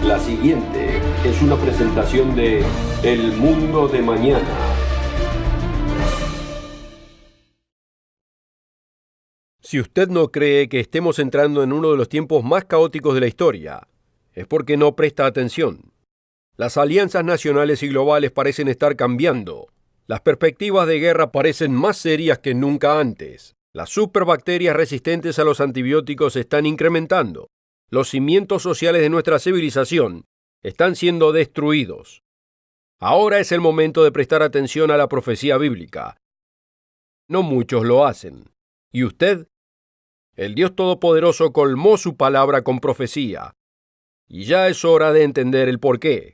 La siguiente es una presentación de El Mundo de Mañana. Si usted no cree que estemos entrando en uno de los tiempos más caóticos de la historia, es porque no presta atención. Las alianzas nacionales y globales parecen estar cambiando. Las perspectivas de guerra parecen más serias que nunca antes. Las superbacterias resistentes a los antibióticos se están incrementando. Los cimientos sociales de nuestra civilización están siendo destruidos. Ahora es el momento de prestar atención a la profecía bíblica. No muchos lo hacen. ¿Y usted? El Dios Todopoderoso colmó su palabra con profecía. Y ya es hora de entender el porqué.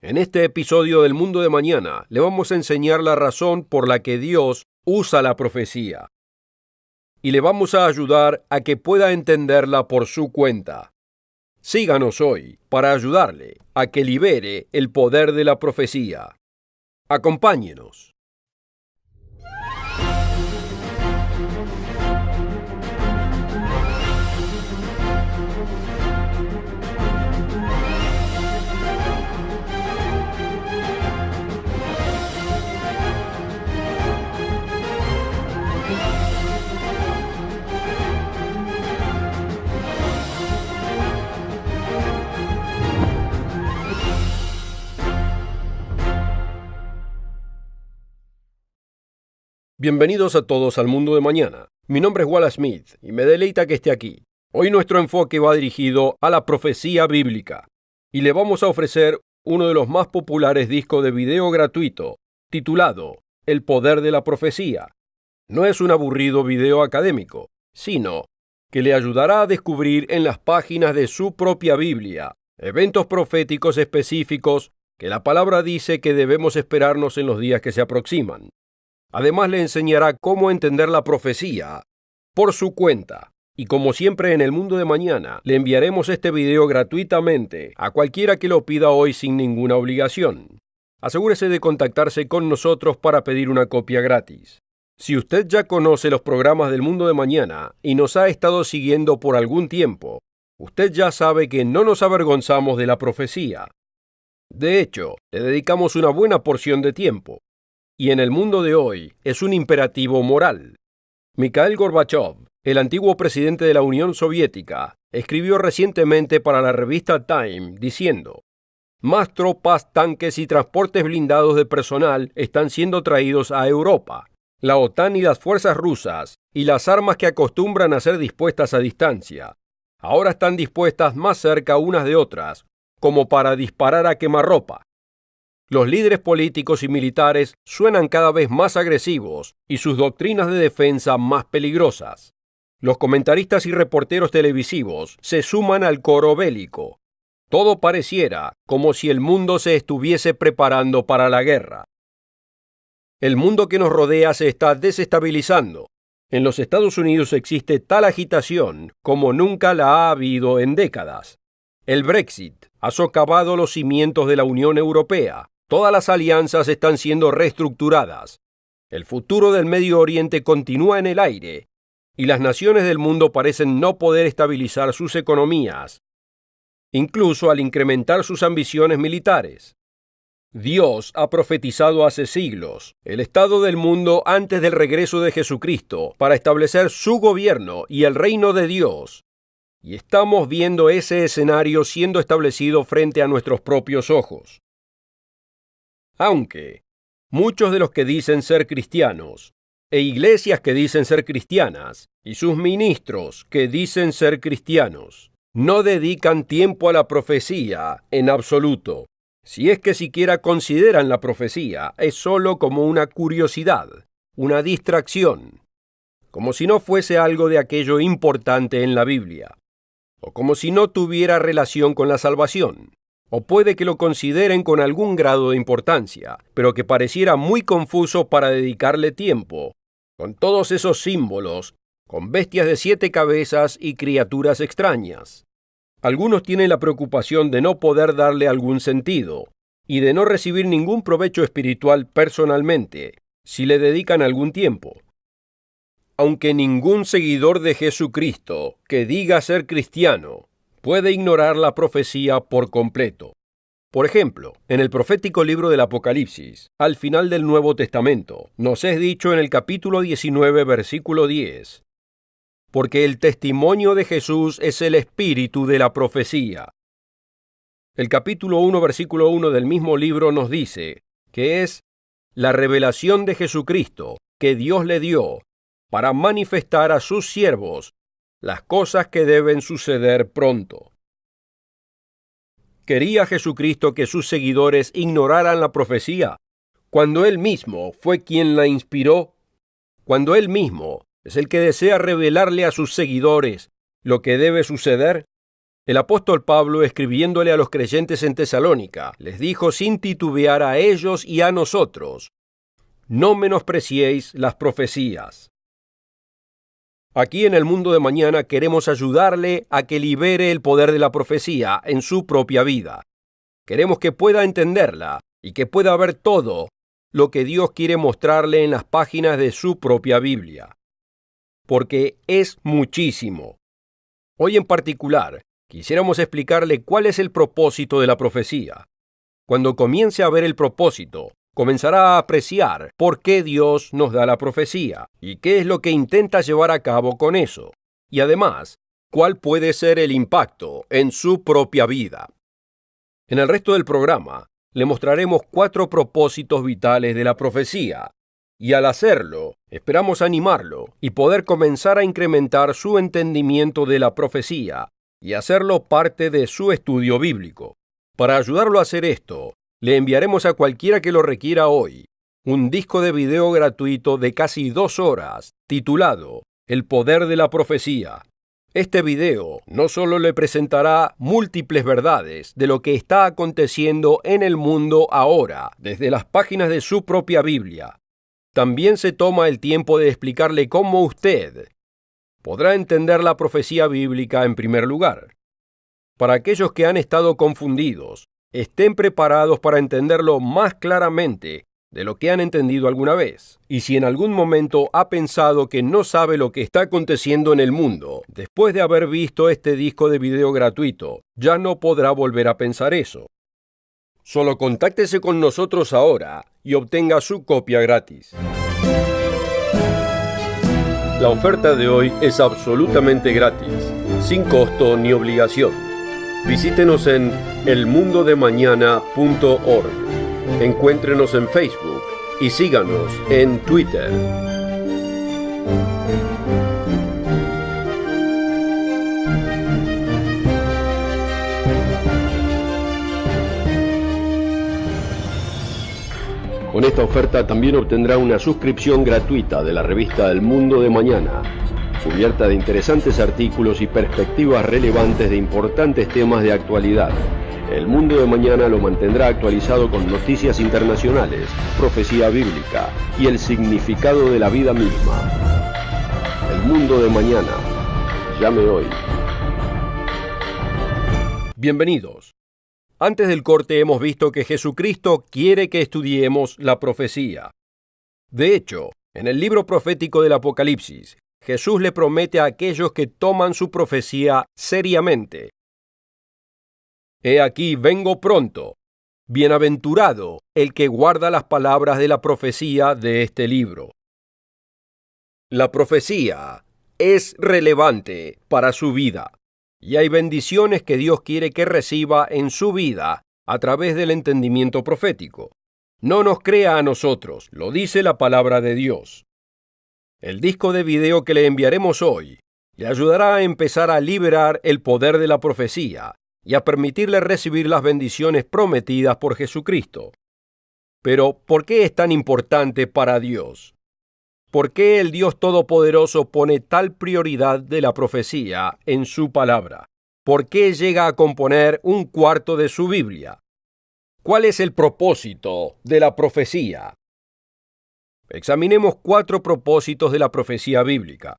En este episodio del Mundo de Mañana le vamos a enseñar la razón por la que Dios usa la profecía. Y le vamos a ayudar a que pueda entenderla por su cuenta. Síganos hoy para ayudarle a que libere el poder de la profecía. Acompáñenos. Bienvenidos a todos al Mundo de Mañana. Mi nombre es Wallace Smith y me deleita que esté aquí. Hoy nuestro enfoque va dirigido a la profecía bíblica y le vamos a ofrecer uno de los más populares discos de video gratuito, titulado El Poder de la Profecía. No es un aburrido video académico, sino que le ayudará a descubrir en las páginas de su propia Biblia eventos proféticos específicos que la palabra dice que debemos esperarnos en los días que se aproximan. Además le enseñará cómo entender la profecía por su cuenta. Y como siempre en el Mundo de Mañana, le enviaremos este video gratuitamente a cualquiera que lo pida hoy sin ninguna obligación. Asegúrese de contactarse con nosotros para pedir una copia gratis. Si usted ya conoce los programas del Mundo de Mañana y nos ha estado siguiendo por algún tiempo, usted ya sabe que no nos avergonzamos de la profecía. De hecho, le dedicamos una buena porción de tiempo. Y en el mundo de hoy es un imperativo moral. Mikhail Gorbachev, el antiguo presidente de la Unión Soviética, escribió recientemente para la revista Time diciendo: más tropas, tanques y transportes blindados de personal están siendo traídos a Europa. La OTAN y las fuerzas rusas y las armas que acostumbran a ser dispuestas a distancia, ahora están dispuestas más cerca unas de otras, como para disparar a quemarropa. Los líderes políticos y militares suenan cada vez más agresivos y sus doctrinas de defensa más peligrosas. Los comentaristas y reporteros televisivos se suman al coro bélico. Todo pareciera como si el mundo se estuviese preparando para la guerra. El mundo que nos rodea se está desestabilizando. En los Estados Unidos existe tal agitación como nunca la ha habido en décadas. El Brexit ha socavado los cimientos de la Unión Europea. Todas las alianzas están siendo reestructuradas. El futuro del Medio Oriente continúa en el aire y las naciones del mundo parecen no poder estabilizar sus economías, incluso al incrementar sus ambiciones militares. Dios ha profetizado hace siglos el estado del mundo antes del regreso de Jesucristo para establecer su gobierno y el reino de Dios. Y estamos viendo ese escenario siendo establecido frente a nuestros propios ojos. Aunque muchos de los que dicen ser cristianos, e iglesias que dicen ser cristianas, y sus ministros que dicen ser cristianos, no dedican tiempo a la profecía en absoluto. Si es que siquiera consideran la profecía, es solo como una curiosidad, una distracción, como si no fuese algo de aquello importante en la Biblia, o como si no tuviera relación con la salvación. O puede que lo consideren con algún grado de importancia, pero que pareciera muy confuso para dedicarle tiempo, con todos esos símbolos, con bestias de 7 cabezas y criaturas extrañas. Algunos tienen la preocupación de no poder darle algún sentido, y de no recibir ningún provecho espiritual personalmente, si le dedican algún tiempo. Aunque ningún seguidor de Jesucristo que diga ser cristiano puede ignorar la profecía por completo. Por ejemplo, en el profético libro del Apocalipsis, al final del Nuevo Testamento, nos es dicho en el capítulo 19, versículo 10, porque el testimonio de Jesús es el espíritu de la profecía. El capítulo 1, versículo 1 del mismo libro nos dice que es la revelación de Jesucristo que Dios le dio para manifestar a sus siervos las cosas que deben suceder pronto. ¿Quería Jesucristo que sus seguidores ignoraran la profecía cuando Él mismo fue quien la inspiró? Cuando Él mismo es el que desea revelarle a sus seguidores lo que debe suceder. El apóstol Pablo, escribiéndole a los creyentes en Tesalónica, les dijo sin titubear a ellos y a nosotros: no menospreciéis las profecías. Aquí en el mundo de mañana queremos ayudarle a que libere el poder de la profecía en su propia vida. Queremos que pueda entenderla y que pueda ver todo lo que Dios quiere mostrarle en las páginas de su propia Biblia. Porque es muchísimo. Hoy en particular, quisiéramos explicarle cuál es el propósito de la profecía. Cuando comience a ver el propósito, comenzará a apreciar por qué Dios nos da la profecía y qué es lo que intenta llevar a cabo con eso. Y además, cuál puede ser el impacto en su propia vida. En el resto del programa, le mostraremos 4 propósitos vitales de la profecía. Y al hacerlo, esperamos animarlo y poder comenzar a incrementar su entendimiento de la profecía y hacerlo parte de su estudio bíblico. Para ayudarlo a hacer esto, le enviaremos a cualquiera que lo requiera hoy un disco de video gratuito de casi 2 horas, titulado El poder de la profecía. Este video no solo le presentará múltiples verdades de lo que está aconteciendo en el mundo ahora, desde las páginas de su propia Biblia, también se toma el tiempo de explicarle cómo usted podrá entender la profecía bíblica en primer lugar. Para aquellos que han estado confundidos, estén preparados para entenderlo más claramente de lo que han entendido alguna vez. Y si en algún momento ha pensado que no sabe lo que está aconteciendo en el mundo, después de haber visto este disco de video gratuito, ya no podrá volver a pensar eso. Solo contáctese con nosotros ahora y obtenga su copia gratis. La oferta de hoy es absolutamente gratis, sin costo ni obligación. Visítenos en elmundodemañana.org. Encuéntrenos en Facebook y síganos en Twitter. Con esta oferta también obtendrá una suscripción gratuita de la revista El Mundo de Mañana, cubierta de interesantes artículos y perspectivas relevantes de importantes temas de actualidad. El Mundo de Mañana lo mantendrá actualizado con noticias internacionales, profecía bíblica y el significado de la vida misma. El Mundo de Mañana. Llame hoy. Bienvenidos. Antes del corte hemos visto que Jesucristo quiere que estudiemos la profecía. De hecho, en el libro profético del Apocalipsis, Jesús le promete a aquellos que toman su profecía seriamente: He aquí, vengo pronto. Bienaventurado el que guarda las palabras de la profecía de este libro. La profecía es relevante para su vida, y hay bendiciones que Dios quiere que reciba en su vida a través del entendimiento profético. No nos crea a nosotros, lo dice la palabra de Dios. El disco de video que le enviaremos hoy le ayudará a empezar a liberar el poder de la profecía y a permitirle recibir las bendiciones prometidas por Jesucristo. Pero, ¿por qué es tan importante para Dios? ¿Por qué el Dios Todopoderoso pone tal prioridad de la profecía en su palabra? ¿Por qué llega a componer 1/4 de su Biblia? ¿Cuál es el propósito de la profecía? Examinemos 4 propósitos de la profecía bíblica.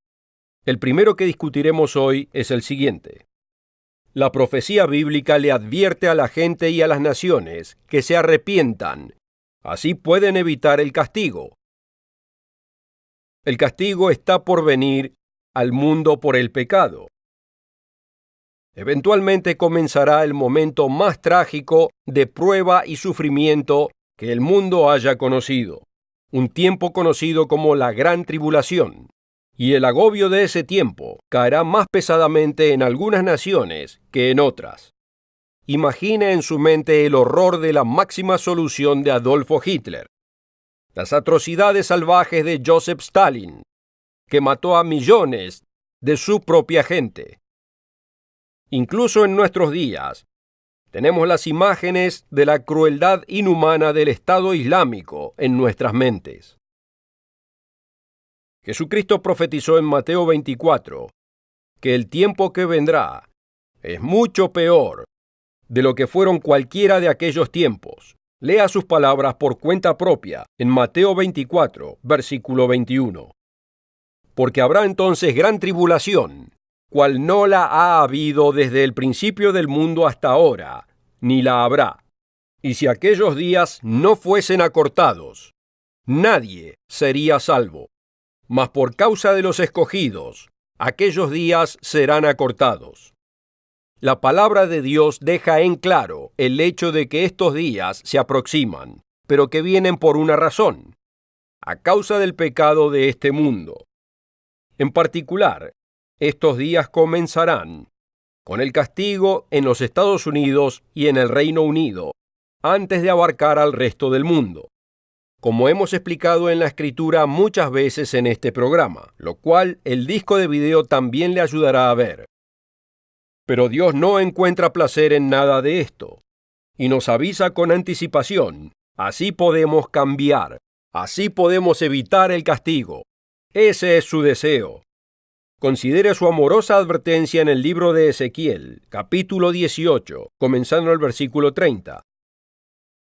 El primero que discutiremos hoy es el siguiente. La profecía bíblica le advierte a la gente y a las naciones que se arrepientan. Así pueden evitar el castigo. El castigo está por venir al mundo por el pecado. Eventualmente comenzará el momento más trágico de prueba y sufrimiento que el mundo haya conocido, un tiempo conocido como la Gran Tribulación. Y el agobio de ese tiempo caerá más pesadamente en algunas naciones que en otras. Imagine en su mente el horror de la máxima solución de Adolfo Hitler, las atrocidades salvajes de Joseph Stalin, que mató a millones de su propia gente. Incluso en nuestros días, tenemos las imágenes de la crueldad inhumana del Estado Islámico en nuestras mentes. Jesucristo profetizó en Mateo 24 que el tiempo que vendrá es mucho peor de lo que fueron cualquiera de aquellos tiempos. Lea sus palabras por cuenta propia en Mateo 24, versículo 21. Porque habrá entonces gran tribulación, cual no la ha habido desde el principio del mundo hasta ahora, ni la habrá. Y si aquellos días no fuesen acortados, nadie sería salvo. Mas por causa de los escogidos, aquellos días serán acortados. La palabra de Dios deja en claro el hecho de que estos días se aproximan, pero que vienen por una razón, a causa del pecado de este mundo. En particular, estos días comenzarán con el castigo en los Estados Unidos y en el Reino Unido, antes de abarcar al resto del mundo, como hemos explicado en la Escritura muchas veces en este programa, lo cual el disco de video también le ayudará a ver. Pero Dios no encuentra placer en nada de esto, y nos avisa con anticipación. Así podemos cambiar, así podemos evitar el castigo. Ese es su deseo. Considere su amorosa advertencia en el libro de Ezequiel, capítulo 18, comenzando el versículo 30.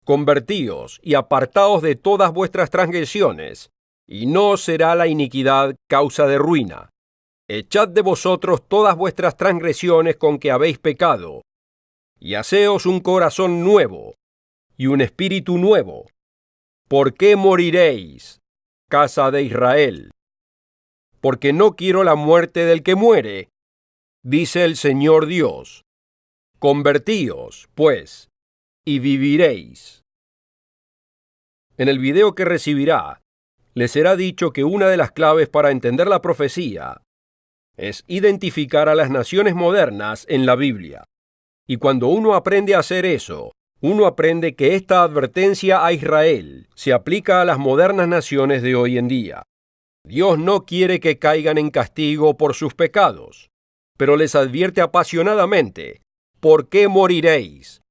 Convertíos y apartaos de todas vuestras transgresiones, y no os será la iniquidad causa de ruina. Echad de vosotros todas vuestras transgresiones con que habéis pecado, y haceos un corazón nuevo, y un espíritu nuevo. ¿Por qué moriréis, casa de Israel? Porque no quiero la muerte del que muere, dice el Señor Dios. Convertíos, pues, y viviréis. En el video que recibirá, le será dicho que una de las claves para entender la profecía es identificar a las naciones modernas en la Biblia. Y cuando uno aprende a hacer eso, uno aprende que esta advertencia a Israel se aplica a las modernas naciones de hoy en día. Dios no quiere que caigan en castigo por sus pecados, pero les advierte apasionadamente: ¿por qué moriréis?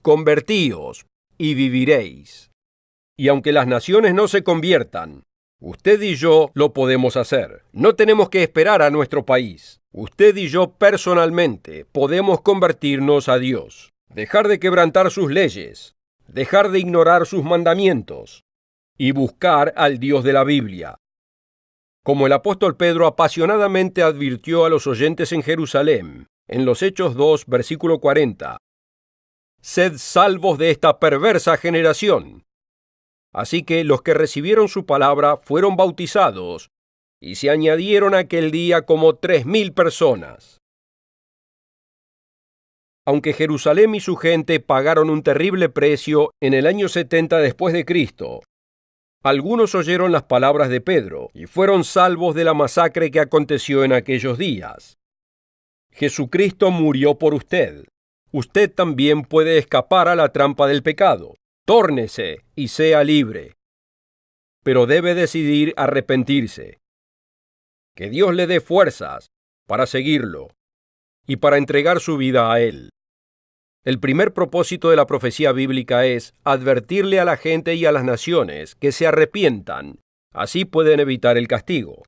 Convertíos y viviréis. Y aunque las naciones no se conviertan, usted y yo lo podemos hacer. No tenemos que esperar a nuestro país. Usted y yo personalmente podemos convertirnos a Dios, dejar de quebrantar sus leyes, dejar de ignorar sus mandamientos y buscar al Dios de la Biblia. Como el apóstol Pedro apasionadamente advirtió a los oyentes en Jerusalén, en los Hechos 2, versículo 40, «Sed salvos de esta perversa generación». Así que los que recibieron su palabra fueron bautizados, y se añadieron aquel día como 3,000 personas. Aunque Jerusalén y su gente pagaron un terrible precio en el año 70 después de Cristo, algunos oyeron las palabras de Pedro y fueron salvos de la masacre que aconteció en aquellos días. Jesucristo murió por usted. Usted también puede escapar a la trampa del pecado. Tórnese y sea libre. Pero debe decidir arrepentirse. Que Dios le dé fuerzas para seguirlo y para entregar su vida a Él. El primer propósito de la profecía bíblica es advertirle a la gente y a las naciones que se arrepientan, así pueden evitar el castigo.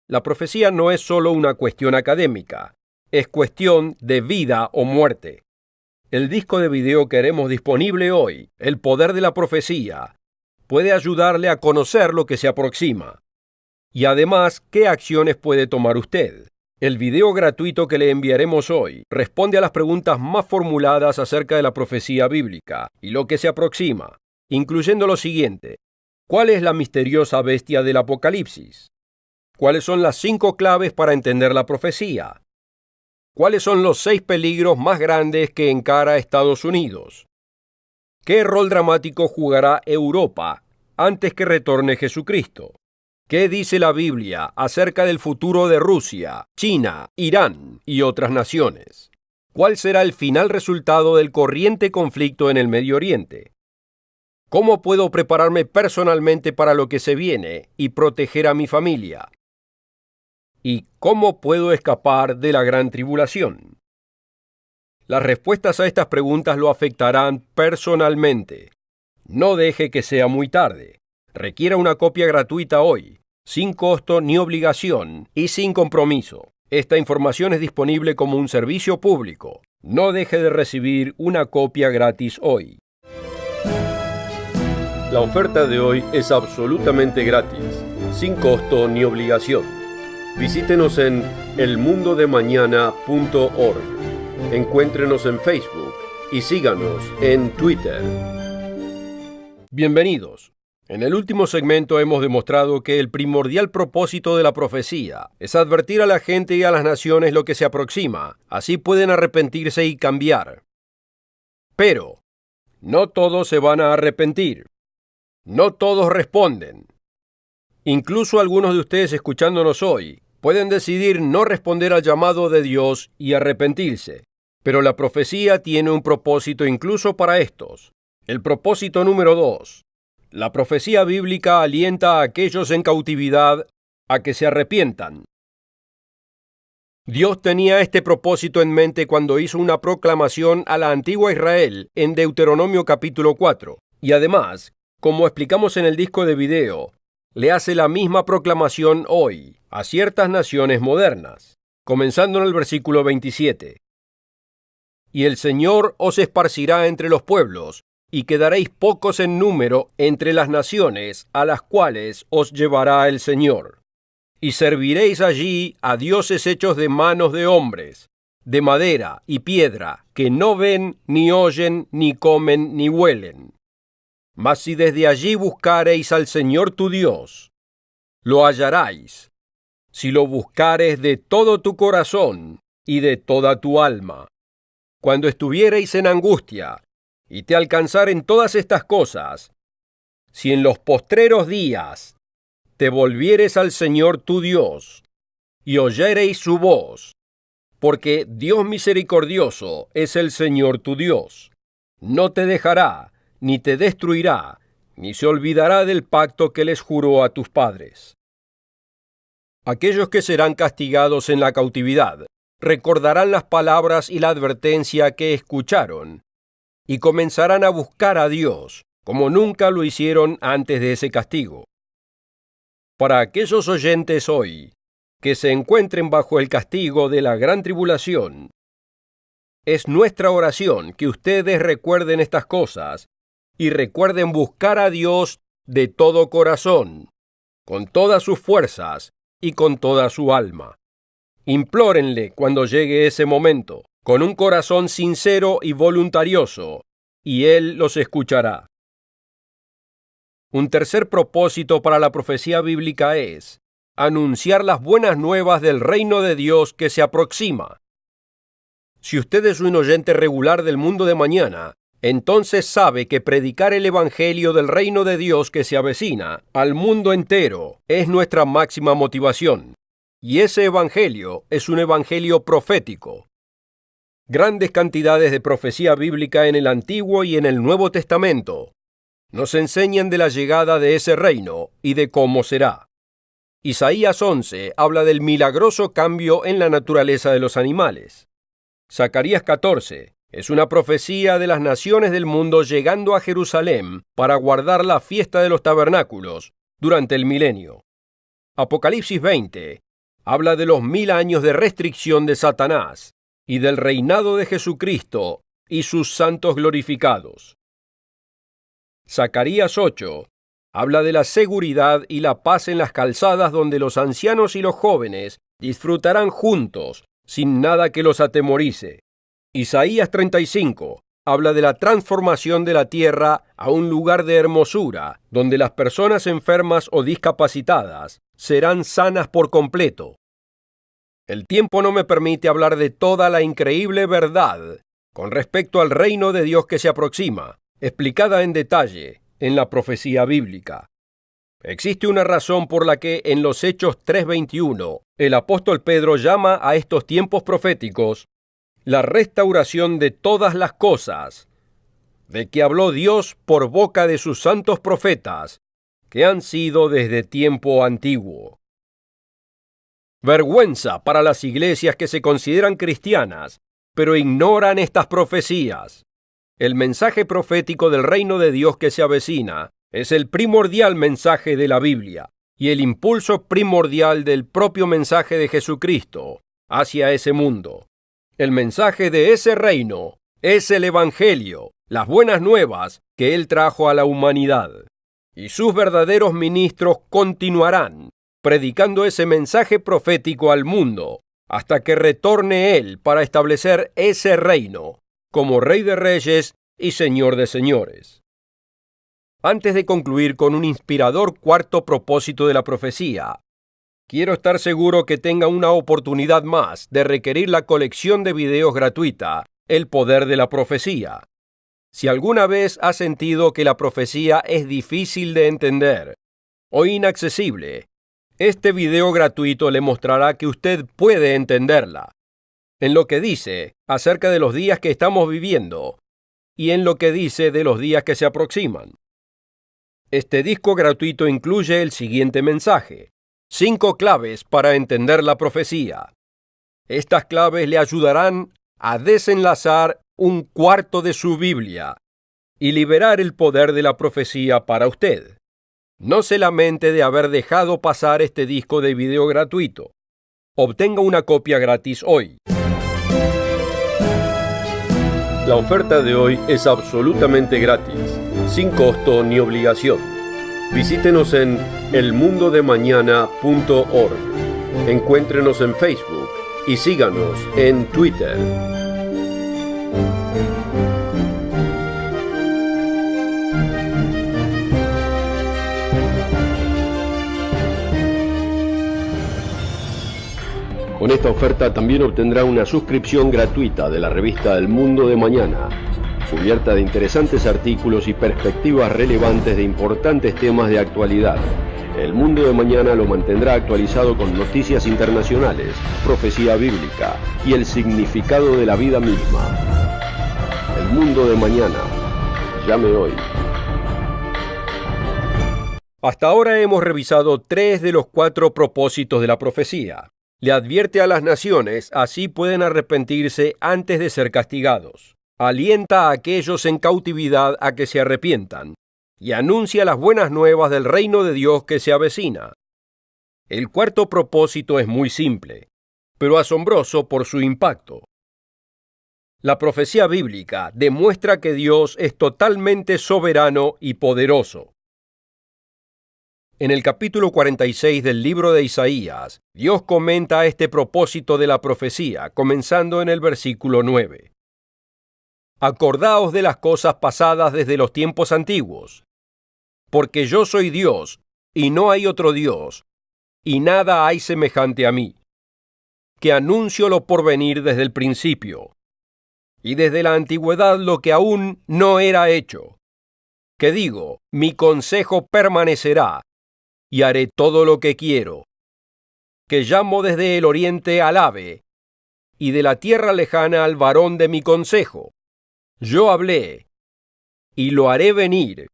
La profecía no es solo una cuestión académica, es cuestión de vida o muerte. El disco de video que haremos disponible hoy, El poder de la profecía, puede ayudarle a conocer lo que se aproxima. Y además, ¿qué acciones puede tomar usted? El video gratuito que le enviaremos hoy responde a las preguntas más formuladas acerca de la profecía bíblica y lo que se aproxima, incluyendo lo siguiente: ¿cuál es la misteriosa bestia del Apocalipsis? ¿Cuáles son las 5 claves para entender la profecía? ¿Cuáles son los 6 peligros más grandes que encara Estados Unidos? ¿Qué rol dramático jugará Europa antes que retorne Jesucristo? ¿Qué dice la Biblia acerca del futuro de Rusia, China, Irán y otras naciones? ¿Cuál será el final resultado del corriente conflicto en el Medio Oriente? ¿Cómo puedo prepararme personalmente para lo que se viene y proteger a mi familia? ¿Y cómo puedo escapar de la gran tribulación? Las respuestas a estas preguntas lo afectarán personalmente. No deje que sea muy tarde. Requiera una copia gratuita hoy, sin costo ni obligación y sin compromiso. Esta información es disponible como un servicio público. No deje de recibir una copia gratis hoy. La oferta de hoy es absolutamente gratis, sin costo ni obligación. Visítenos en elmundodemañana.org. Encuéntrenos en Facebook y síganos en Twitter. Bienvenidos. En el último segmento hemos demostrado que el primordial propósito de la profecía es advertir a la gente y a las naciones lo que se aproxima, así pueden arrepentirse y cambiar. Pero no todos se van a arrepentir. No todos responden. Incluso algunos de ustedes escuchándonos hoy pueden decidir no responder al llamado de Dios y arrepentirse. Pero la profecía tiene un propósito incluso para estos. El propósito número 2. La profecía bíblica alienta a aquellos en cautividad a que se arrepientan. Dios tenía este propósito en mente cuando hizo una proclamación a la antigua Israel en Deuteronomio capítulo 4. Y además, como explicamos en el disco de video, le hace la misma proclamación hoy a ciertas naciones modernas, comenzando en el versículo 27. Y el Señor os esparcirá entre los pueblos, y quedaréis pocos en número entre las naciones a las cuales os llevará el Señor. Y serviréis allí a dioses hechos de manos de hombres, de madera y piedra, que no ven, ni oyen, ni comen, ni huelen. Mas si desde allí buscareis al Señor tu Dios, lo hallaréis, si lo buscares de todo tu corazón y de toda tu alma. Cuando estuviereis en angustia, y te alcanzaren todas estas cosas, si en los postreros días te volvieres al Señor tu Dios, y oyereis su voz, porque Dios misericordioso es el Señor tu Dios, no te dejará, ni te destruirá, ni se olvidará del pacto que les juró a tus padres. Aquellos que serán castigados en la cautividad recordarán las palabras y la advertencia que escucharon, y comenzarán a buscar a Dios, como nunca lo hicieron antes de ese castigo. Para aquellos oyentes hoy que se encuentren bajo el castigo de la gran tribulación, es nuestra oración que ustedes recuerden estas cosas y recuerden buscar a Dios de todo corazón, con todas sus fuerzas y con toda su alma. Implórenle cuando llegue ese momento, con un corazón sincero y voluntarioso, y Él los escuchará. Un tercer propósito para la profecía bíblica es anunciar las buenas nuevas del reino de Dios que se aproxima. Si usted es un oyente regular del Mundo de Mañana, entonces sabe que predicar el Evangelio del reino de Dios que se avecina al mundo entero es nuestra máxima motivación. Y ese Evangelio es un Evangelio profético. Grandes cantidades de profecía bíblica en el Antiguo y en el Nuevo Testamento nos enseñan de la llegada de ese reino y de cómo será. Isaías 11 habla del milagroso cambio en la naturaleza de los animales. Zacarías 14 es una profecía de las naciones del mundo llegando a Jerusalén para guardar la fiesta de los tabernáculos durante el milenio. Apocalipsis 20 habla de los 1000 años de restricción de Satanás y del reinado de Jesucristo y sus santos glorificados. Zacarías 8 habla de la seguridad y la paz en las calzadas donde los ancianos y los jóvenes disfrutarán juntos, sin nada que los atemorice. Isaías 35 habla de la transformación de la tierra a un lugar de hermosura, donde las personas enfermas o discapacitadas serán sanas por completo. El tiempo no me permite hablar de toda la increíble verdad con respecto al reino de Dios que se aproxima, explicada en detalle en la profecía bíblica. Existe una razón por la que en los Hechos 3:21 el apóstol Pedro llama a estos tiempos proféticos la restauración de todas las cosas, de que habló Dios por boca de sus santos profetas, que han sido desde tiempo antiguo. Vergüenza para las iglesias que se consideran cristianas, pero ignoran estas profecías. El mensaje profético del reino de Dios que se avecina es el primordial mensaje de la Biblia y el impulso primordial del propio mensaje de Jesucristo hacia ese mundo. El mensaje de ese reino es el Evangelio, las buenas nuevas que Él trajo a la humanidad. Y sus verdaderos ministros continuarán predicando ese mensaje profético al mundo hasta que retorne Él para establecer ese reino como Rey de Reyes y Señor de Señores. Antes de concluir con un inspirador cuarto propósito de la profecía, quiero estar seguro que tenga una oportunidad más de requerir la colección de videos gratuita, El Poder de la Profecía. Si alguna vez ha sentido que la profecía es difícil de entender o inaccesible, este video gratuito le mostrará que usted puede entenderla, en lo que dice acerca de los días que estamos viviendo y en lo que dice de los días que se aproximan. Este disco gratuito incluye el siguiente mensaje: 5 claves para entender la profecía. Estas claves le ayudarán a desenlazar un cuarto de su Biblia y liberar el poder de la profecía para usted. No se lamente de haber dejado pasar este disco de video gratuito. Obtenga una copia gratis hoy. La oferta de hoy es absolutamente gratis, sin costo ni obligación. Visítenos en elmundodemañana.org. Encuéntrenos en Facebook y síganos en Twitter. Con esta oferta también obtendrá una suscripción gratuita de la revista El Mundo de Mañana, cubierta de interesantes artículos y perspectivas relevantes de importantes temas de actualidad. El Mundo de Mañana lo mantendrá actualizado con noticias internacionales, profecía bíblica y el significado de la vida misma. El Mundo de Mañana. Llame hoy. Hasta ahora hemos revisado 3 de los 4 propósitos de la profecía. Le advierte a las naciones, así pueden arrepentirse antes de ser castigados. Alienta a aquellos en cautividad a que se arrepientan, y anuncia las buenas nuevas del reino de Dios que se avecina. El cuarto propósito es muy simple, pero asombroso por su impacto. La profecía bíblica demuestra que Dios es totalmente soberano y poderoso. En el capítulo 46 del libro de Isaías, Dios comenta este propósito de la profecía, comenzando en el versículo 9. Acordaos de las cosas pasadas desde los tiempos antiguos, porque yo soy Dios, y no hay otro Dios, y nada hay semejante a mí, que anuncio lo porvenir desde el principio, y desde la antigüedad lo que aún no era hecho, que digo, mi consejo permanecerá, y haré todo lo que quiero, que llamo desde el oriente al ave, y de la tierra lejana al varón de mi consejo. Yo hablé, y lo haré venir.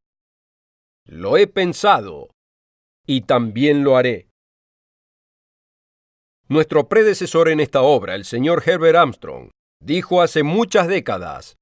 Lo he pensado, y también lo haré. Nuestro predecesor en esta obra, el señor Herbert Armstrong, dijo hace muchas décadas: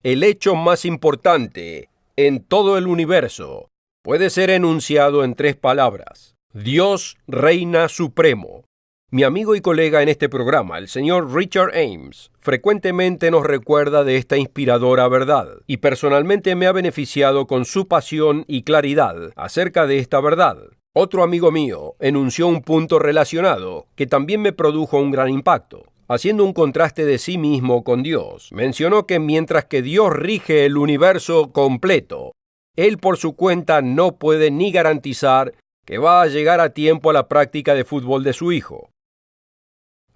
el hecho más importante en todo el universo puede ser enunciado en 3 palabras: Dios reina supremo. Mi amigo y colega en este programa, el señor Richard Ames, frecuentemente nos recuerda de esta inspiradora verdad, y personalmente me ha beneficiado con su pasión y claridad acerca de esta verdad. Otro amigo mío enunció un punto relacionado que también me produjo un gran impacto. Haciendo un contraste de sí mismo con Dios, mencionó que mientras que Dios rige el universo completo, Él por su cuenta no puede ni garantizar que va a llegar a tiempo a la práctica de fútbol de su hijo.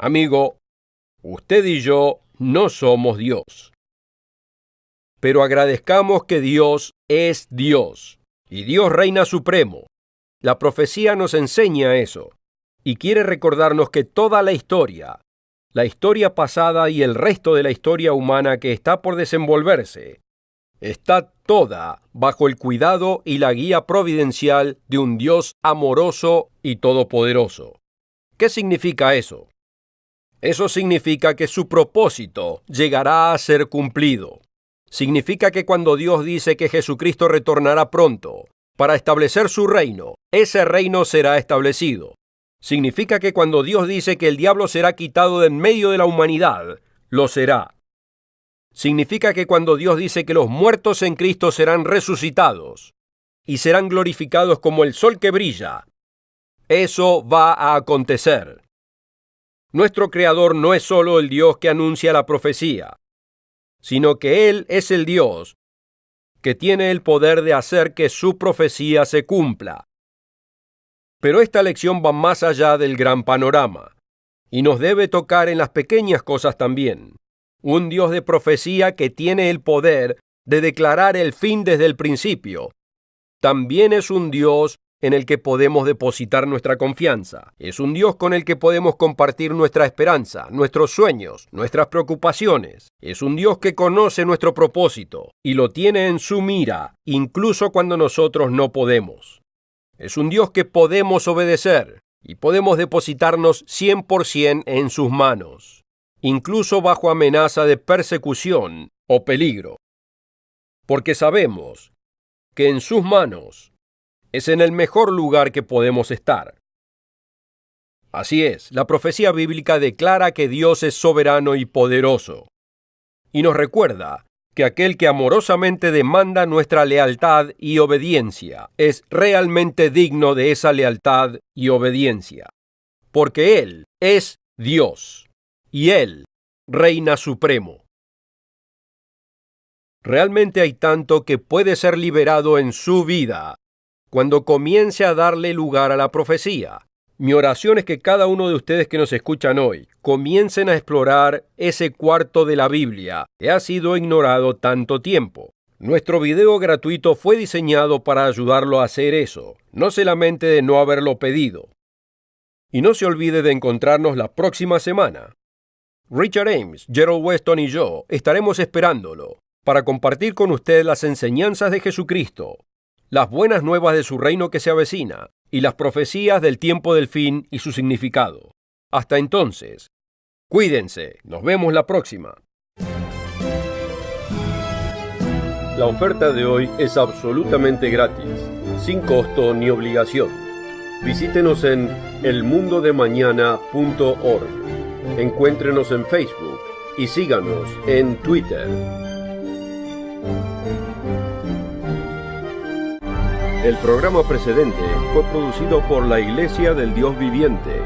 Amigo, usted y yo no somos Dios. Pero agradezcamos que Dios es Dios, y Dios reina supremo. La profecía nos enseña eso, y quiere recordarnos que toda la historia pasada y el resto de la historia humana que está por desenvolverse, está toda bajo el cuidado y la guía providencial de un Dios amoroso y todopoderoso. ¿Qué significa eso? Eso significa que su propósito llegará a ser cumplido. Significa que cuando Dios dice que Jesucristo retornará pronto para establecer su reino, ese reino será establecido. Significa que cuando Dios dice que el diablo será quitado de en medio de la humanidad, lo será. Significa que cuando Dios dice que los muertos en Cristo serán resucitados y serán glorificados como el sol que brilla, eso va a acontecer. Nuestro Creador no es solo el Dios que anuncia la profecía, sino que Él es el Dios que tiene el poder de hacer que su profecía se cumpla. Pero esta lección va más allá del gran panorama, y nos debe tocar en las pequeñas cosas también. Un Dios de profecía que tiene el poder de declarar el fin desde el principio. También es un Dios en el que podemos depositar nuestra confianza. Es un Dios con el que podemos compartir nuestra esperanza, nuestros sueños, nuestras preocupaciones. Es un Dios que conoce nuestro propósito y lo tiene en su mira, incluso cuando nosotros no podemos. Es un Dios que podemos obedecer y podemos depositarnos 100% en sus manos, incluso bajo amenaza de persecución o peligro. Porque sabemos que en sus manos es en el mejor lugar que podemos estar. Así es, la profecía bíblica declara que Dios es soberano y poderoso, y nos recuerda que aquel que amorosamente demanda nuestra lealtad y obediencia es realmente digno de esa lealtad y obediencia, porque Él es Dios, y Él reina supremo. Realmente hay tanto que puede ser liberado en su vida cuando comience a darle lugar a la profecía. Mi oración es que cada uno de ustedes que nos escuchan hoy comiencen a explorar ese cuarto de la Biblia que ha sido ignorado tanto tiempo. Nuestro video gratuito fue diseñado para ayudarlo a hacer eso, no se lamente de no haberlo pedido. Y no se olvide de encontrarnos la próxima semana. Richard Ames, Gerald Weston y yo estaremos esperándolo para compartir con usted las enseñanzas de Jesucristo, las buenas nuevas de su reino que se avecina y las profecías del tiempo del fin y su significado. Hasta entonces, cuídense, nos vemos la próxima. La oferta de hoy es absolutamente gratis, sin costo ni obligación. Visítenos en elmundodemañana.org. Encuéntrenos en Facebook y síganos en Twitter. El programa precedente fue producido por la Iglesia del Dios Viviente